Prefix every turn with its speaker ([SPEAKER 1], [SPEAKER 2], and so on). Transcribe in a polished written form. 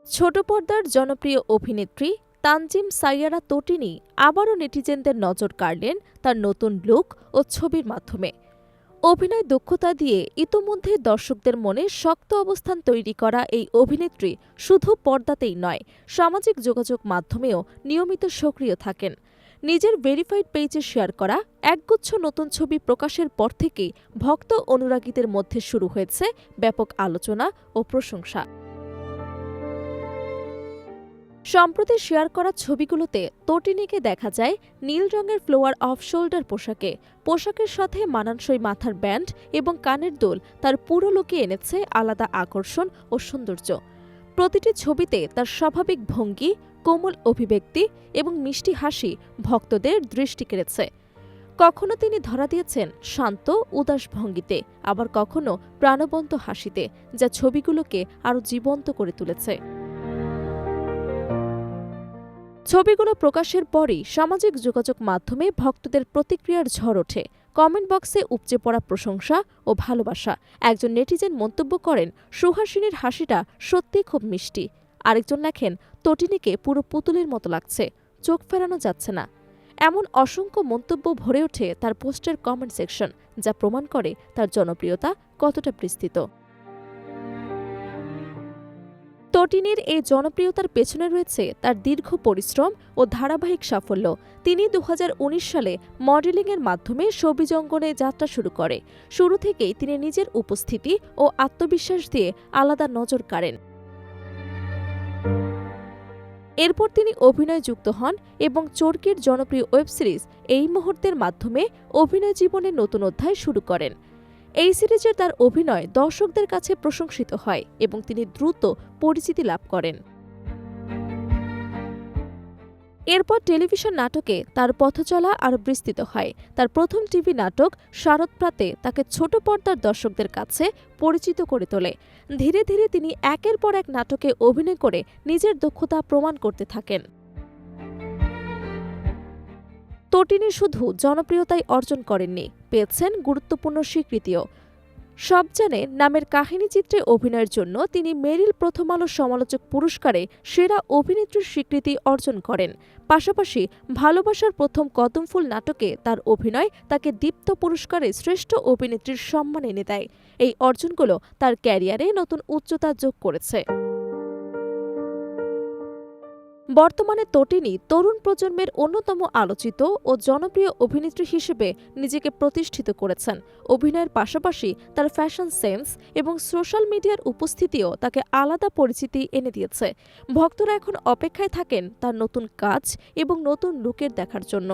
[SPEAKER 1] ছোট পর্দার জনপ্রিয় অভিনেত্রী তানজিম সাইয়ারা তটিনী আবারও নেটিজেনদের নজর কাড়লেন তার নতুন লুক ও ছবির মাধ্যমে। অভিনয় দক্ষতা দিয়ে ইতোমধ্যে দর্শকদের মনে শক্ত অবস্থান তৈরি করা এই অভিনেত্রী শুধু পর্দাতেই নয়, সামাজিক যোগাযোগ মাধ্যমেও নিয়মিত সক্রিয় থাকেন। নিজের ভেরিফাইড পেজে শেয়ার করা একগুচ্ছ নতুন ছবি প্রকাশের পর থেকেই ভক্ত অনুরাগীদের মধ্যে শুরু হয়েছে ব্যাপক আলোচনা ও প্রশংসা। সম্প্রতি শেয়ার করা ছবিগুলোতে তটিনীকে দেখা যায় নীল রঙের ফ্লোয়ার অফ শোল্ডার পোশাকে। পোশাকের সাথে মানানসই মাথার ব্যান্ড এবং কানের দুল তার পুরো লুকে এনেছে আলাদা আকর্ষণ ও সৌন্দর্য। প্রতিটি ছবিতে তার স্বাভাবিক ভঙ্গি, কোমল অভিব্যক্তি এবং মিষ্টি হাসি ভক্তদের দৃষ্টি কেড়েছে। কখনো তিনি ধরা দিয়েছেন শান্ত উদাস ভঙ্গিতে, আবার কখনো প্রাণবন্ত হাসিতে, যা ছবিগুলোকে আরও জীবন্ত করে তুলেছে। ছবিগুলো প্রকাশের পরই সামাজিক যোগাযোগ মাধ্যমে ভক্তদের প্রতিক্রিয়ার ঝড় ওঠে। কমেন্ট বক্সে উপচে পড়া প্রশংসা ও ভালোবাসা। একজন নেটিজেন মন্তব্য করেন, সুহাসিনীর হাসিটা সত্যিই খুব মিষ্টি। আরেকজন লেখেন, তটিনীকে পুরো পুতুলের মতো লাগছে, চোখ ফেরানো যাচ্ছে না। এমন অসংখ্য মন্তব্য ভরে ওঠে তার পোস্টের কমেন্ট সেকশন, যা প্রমাণ করে তার জনপ্রিয়তা কতটা বিস্তৃত। তটিনীর এই জনপ্রিয়তার পেছনে রয়েছে তার দীর্ঘ পরিশ্রম ও ধারাবাহিক সাফল্য। তিনি ২০১৯ সালে মডেলিংয়ের মাধ্যমে শোবিজ অঙ্গনে যাত্রা শুরু করে। শুরু থেকেই তিনি নিজের উপস্থিতি ও আত্মবিশ্বাস দিয়ে আলাদা নজর কাড়েন। এরপর তিনি অভিনয়ে যুক্ত হন এবং চরকির জনপ্রিয় ওয়েব সিরিজ এই মুহূর্তের মাধ্যমে অভিনয় জীবনের নতুন অধ্যায় শুরু করেন। এই সিরিজের তার অভিনয় দর্শকদের কাছে প্রশংসিত হয় এবং তিনি দ্রুত পরিচিতি লাভ করেন। এরপর টেলিভিশন নাটকে তার পথচলা আরও বিস্তৃত হয়। তার প্রথম টিভি নাটক শারদপ্রাতে তাকে ছোট পর্দার দর্শকদের কাছে পরিচিত করে তোলে। ধীরে ধীরে তিনি একের পর এক নাটকে অভিনয় করে নিজের দক্ষতা প্রমাণ করতে থাকেন। তটিনী শুধু জনপ্রিয়তাই অর্জন করেননি, পেয়েছেন গুরুত্বপূর্ণ স্বীকৃতিও। সব জানে নামের কাহিনীচিত্রে অভিনয়ের জন্য তিনি মেরিল প্রথম আলো সমালোচক পুরস্কারে সেরা অভিনেত্রীর স্বীকৃতি অর্জন করেন। পাশাপাশি ভালোবাসার প্রথম কদমফুল নাটকে তার অভিনয় তাকে দীপ্ত পুরস্কারে শ্রেষ্ঠ অভিনেত্রীর সম্মান এনে দেয়। এই অর্জনগুলো তার ক্যারিয়ারে নতুন উচ্চতা যোগ করেছে। বর্তমানে তটিনী তরুণ প্রজন্মের অন্যতম আলোচিত ও জনপ্রিয় অভিনেত্রী হিসেবে নিজেকে প্রতিষ্ঠিত করেছেন। অভিনয়ের পাশাপাশি তার ফ্যাশন সেন্স এবং সোশ্যাল মিডিয়ার উপস্থিতিও তাকে আলাদা পরিচিতি এনে দিয়েছে। ভক্তরা এখন অপেক্ষায় থাকেন তার নতুন কাজ এবং নতুন লুকের দেখার জন্য।